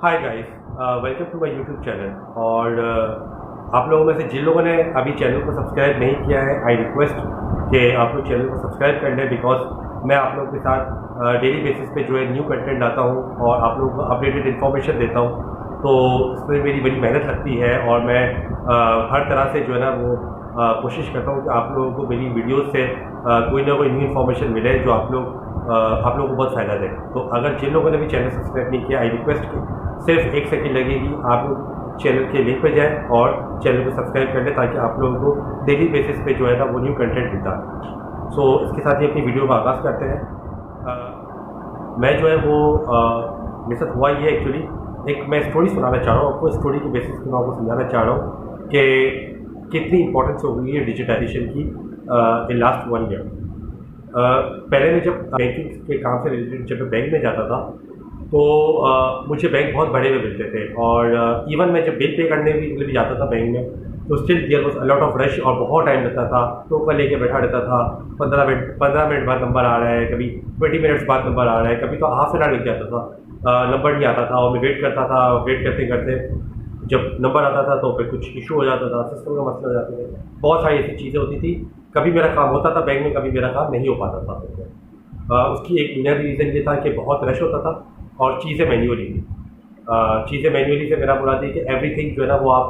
Hi guys, welcome to my YouTube channel. और आप लोगों में से जिन लोगों ने अभी चैनल को सब्सक्राइब नहीं किया है, आई रिक्वेस्ट कि आप लोग चैनल को सब्सक्राइब कर लें, बिकॉज मैं आप लोगों के साथ डेली बेसिस पे जो है न्यू कंटेंट लाता हूँ और आप लोगों को अपडेटेड इन्फॉर्मेशन देता हूँ। तो इसमें मेरी बड़ी मेहनत लगती है और मैं हर तरह से जो है ना वो कोशिश करता हूँ कि आप लोगों को मेरी वीडियोज़ से कोई ना कोई न्यू इन्फॉर्मेशन मिले जो आप लोगों को बहुत फ़ायदा दे। तो अगर जिन लोगों ने भी चैनल सब्सक्राइब नहीं किया, आई रिक्वेस्ट की सिर्फ 1 सेकंड लगेगी, आप लोग चैनल के लिंक पे जाएं और चैनल को सब्सक्राइब कर लें ताकि आप लोगों को डेली बेसिस पे जो है ना वो न्यू कंटेंट मिलता है। सो इसके साथ ही अपनी वीडियो का आगाज़ करते हैं। मैं जो है वो मेरे साथ हुआ ये एक्चुअली एक मैं स्टोरी सुनाना चाह रहा हूँ आपको। स्टोरी के बेसिस पे मैं आपको समझाना चाह रहा हूँ कि कितनी इंपॉर्टेंस हो गई है डिजिटाइजेशन की इन लास्ट 1 ईयर। पहले मैं जब बैंकिंग के काम से रिलेटेड जब मैं बैंक में जाता था तो मुझे बैंक बहुत बड़े में मिलते थे और इवन मैं जब बिल पे करने भी जाता था बैंक में तो still there was a lot of rush और बहुत टाइम लगता था। टोकन लेके बैठा रहता था, 15 मिनट बाद नंबर आ रहा है, कभी 20 मिनट्स बाद नंबर आ रहा है, कभी तो हाफ एन आवर लग जाता था, नंबर नहीं आता था और मैं वेट करता था। वेट करते करते जब नंबर आता था तो फिर कुछ इशू हो जाता था, सिस्टम का मसला हो जाता था, बहुत सारी ऐसी चीज़ें होती थी। कभी मेरा काम होता था बैंक में, कभी मेरा काम नहीं हो पाता था। उसकी एक बुनियादी रीज़न ये था कि बहुत रश होता था और चीज़ें मैन्युअली थी। चीज़ें मैन्युअली से मेरा मुराद है कि एवरीथिंग जो है ना वो आप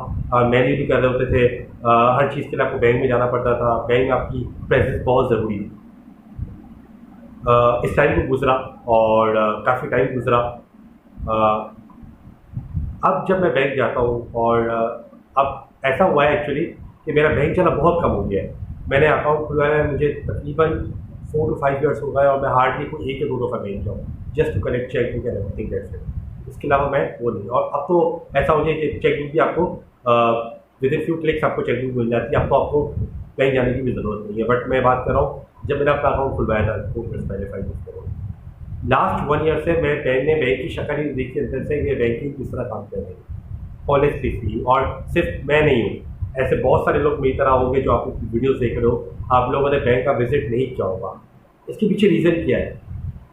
मैन्युअली कर रहे होते थे। हर चीज़ के लिए आपको बैंक में जाना पड़ता था। बैंक में आपकी प्रेजेंस बहुत ज़रूरी थी। इस टाइम को गुजरा और काफ़ी टाइम गुजरा। अब जब मैं बैंक जाता हूँ और अब ऐसा हुआ है एक्चुअली कि मेरा बैंक जाना बहुत कम हो गया है। मैंने अकाउंट खुलवाया है, मुझे तकरीबन 4 to 5 ईयर्स हो गए और मैं हार्डली कोई 1 या 2 दफ़ा बैंक जाऊँ just to collect cheque book and everything that's it. इसके अलावा मैं वो नहीं। और अब तो ऐसा हो गया कि चेक बुक भी आपको विद इन फ्यू क्लिक्स आपको चेक बुक मिल जाती है। अब तो आपको बैंक जाने की भी ज़रूरत नहीं है। बट मैं बात कर रहा हूँ जब मैंने अपना अकाउंट खुलवाया था 2 ईयर्स पहले, 5 ईयर्स पहले, लास्ट 1 ईयर से मैं बैंक की शक्ल ही देखी अंदर से कि बैंकिंग किस तरह काम कर रही है ऑनेस्टली थी। और सिर्फ मैं नहीं हूँ, ऐसे बहुत सारे लोग मेरी तरह होंगे जो आप वीडियोस देख रहे हो, आप लोगों ने बैंक का विजिट नहीं किया होगा। इसके पीछे रीज़न क्या है?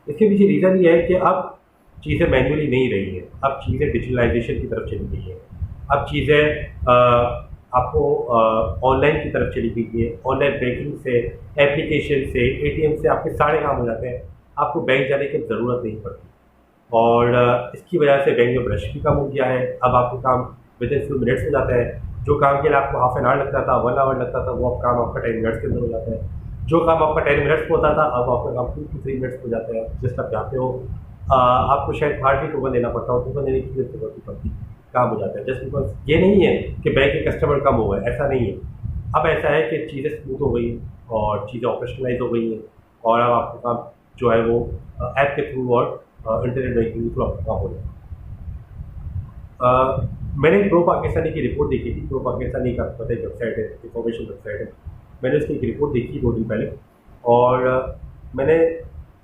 इसके पीछे रीज़न ये है कि अब चीज़ें मैन्युअली नहीं रही हैं, अब चीज़ें डिजिटलाइजेशन की तरफ चली गई हैं। अब चीज़ें आपको ऑनलाइन की तरफ चली गई है। ऑनलाइन बैंकिंग से, एप्लीकेशन से, एटीएम से आपके सारे काम हो जाते हैं, आपको बैंक जाने की ज़रूरत नहीं पड़ती। और इसकी वजह से बैंक में रश भी कम हो गया है। अब आपको काम विद इन फ्यू मिनट्स हो जाता है। जो काम के लिए आपको हाफ एन आवर लगता था, 1 आवर लगता था, वो अब काम आपका 10 मिनट्स के अंदर हो जाता है। जो काम आपका 10 मिनट्स में होता था, अब आपका काम 2 to 3 मिनट्स हो जाता है। जस्ट आप जाते हो, आपको शायद हार्डली टोकन देना पड़ता हो, टोकन देने की जरूरत नहीं पड़ती, काम हो जाता है। जस्ट बिकॉज ये नहीं है कि बैंक के कस्टमर कम हो गए, ऐसा नहीं है। अब ऐसा है कि चीज़ें स्मूथ हो गई और चीज़ें ऑपरेशनलाइज हो गई हैं और अब आपका काम जो है वो ऐप के थ्रू और इंटरनेट बैंकिंग के थ्रू आपका काम हो जाए। मैंने प्रो पाकिस्तानी की रिपोर्ट देखी थी। प्रो पाकिस्तानी का पता है वेबसाइट है, इंफॉर्मेशन वेबसाइट है। मैंने उसकी एक रिपोर्ट देखी 2 दिन पहले और मैंने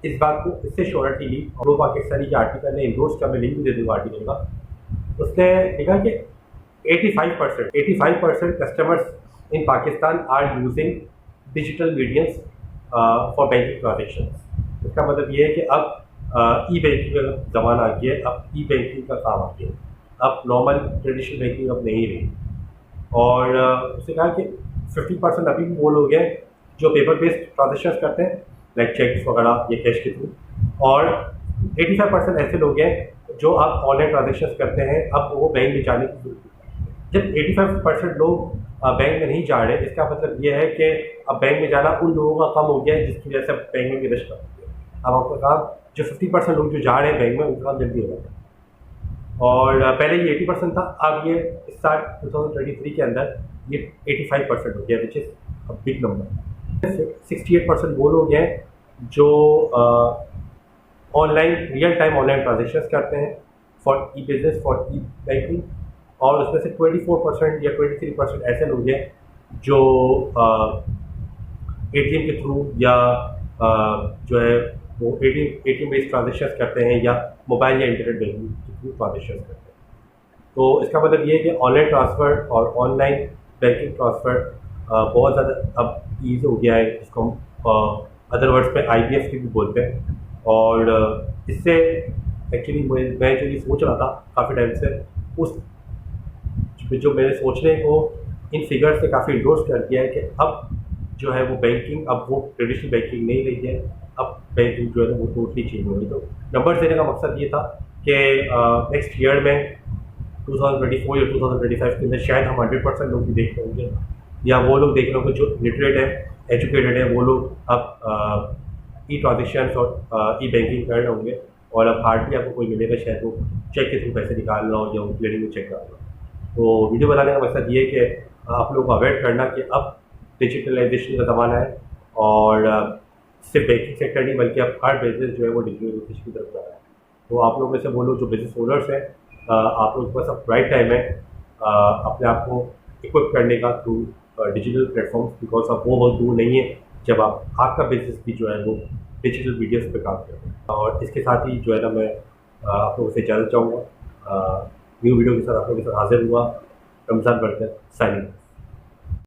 इस बात को इससे श्योरिटी ली। प्रो पाकिस्तानी के आर्टिकल ने इंडोर्स का, मैं लिंक भी दे दूँगा आर्टिकल का। उसने लिखा कि 85% customers in Pakistan are using digital mediums for banking transactions. इसका मतलब ये है कि अब ई बैंकिंग का ज़माना आ गया है, अब ई बैंकिंग का काम आ गया है। अब नॉर्मल ट्रेडिशनल बैंकिंग अब नहीं रही। और उसने कहा कि 50% अभी भी वो लोग हैं जो पेपर बेस्ड ट्रांजेक्शन्स करते हैं, लाइक चेक्स वगैरह या कैश के थ्रू, और 85% ऐसे लोग हैं जो अब ऑनलाइन ट्रांजेक्शन्स करते हैं। अब वो बैंक में जाने की जरूरत है। जब 85% लोग बैंक में नहीं जा रहे, इसका मतलब ये है कि अब बैंक में जाना उन लोगों का कम हो गया है जिसकी वजह से बैंक में भी रश कम हो गया। अब आपका काम जो 50% लोग जो जा रहे हैं बैंक में, उनका काम जल्दी हो जाता है। और पहले ये 80% था, अब ये स्टार्ट 2023 के अंदर ये 85% हो गया, which is a big number. 68% वो लोग हैं जो online real time online transactions करते हैं for E business, for E banking. और उसमें से 24% या 23% ऐसे लोग हैं जो एटीएम के थ्रू या जो है वो एटीएम बेस्ड ट्रांजेक्शन्स करते हैं या मोबाइल या इंटरनेट बैंकिंग के थ्रू ट्रांजेक्शन्स करते हैं। तो इसका मतलब ये है कि ऑनलाइन ट्रांसफ़र और ऑनलाइन बैंकिंग ट्रांसफ़र बहुत ज़्यादा अब ईज़ हो गया है, जिसको हम अदर वर्ड्स में IBF भी बोलते हैं। और इससे एक्चुअली मैं जो ये सोच रहा था काफ़ी टाइम से, उस जो मैंने सोचने को इन फिगर्स ने काफ़ी इंडोर्स कर दिया है कि अब जो है वो बैंकिंग, अब वो ट्रेडिशनल बैंकिंग नहीं रही है, अब बैंकिंग जो है वो टोटली चेंज हो गई। तो नंबर देने का मकसद ये था कि नेक्स्ट ईयर में 2024 या 2025 के अंदर शायद हम 100% लोग भी देख रहे होंगे, या वो लोग देख रहे होंगे जो लिटरेट है, एजुकेटेड है, वो लोग अब ई ट्रांजेक्शन और ई बैंकिंग कर रहे होंगे, और अब हार्डली आपको कोई मिलेगा शायद वो चेक के थ्रू पैसे निकालना हो या वो क्लियरिंग में चेक करना हो। तो वीडियो बनाने का मकसद ये है कि आप लोगों को अवेयर करना कि अब डिजिटलाइजेशन का ज़माना है, और सिर्फ बैंकिंग सेक्टर नहीं बल्कि अब हर बिजनेस जो है वो डिजिटलाइजेशन की तरफ जा रहा है। तो आप लोगों में से वो लोग जो बिजनेस ओनर्स हैं, आप लोगों के पास अब राइट टाइम है अपने आप को इक्विप करने का थ्रू डिजिटल प्लेटफॉर्म्स, बिकॉज अब वो बहुत दूर नहीं है जब आपका बिजनेस भी जो है वो डिजिटल मीडियम्स पे काम कर रहा है। और इसके साथ ही जो है ना, मैं आप लोगों से इजाज़त चाहूँगा। न्यू वीडियो के साथ आप लोगों के साथ हाजिर हुआ। रमज़ान बरकत, साइनिंग।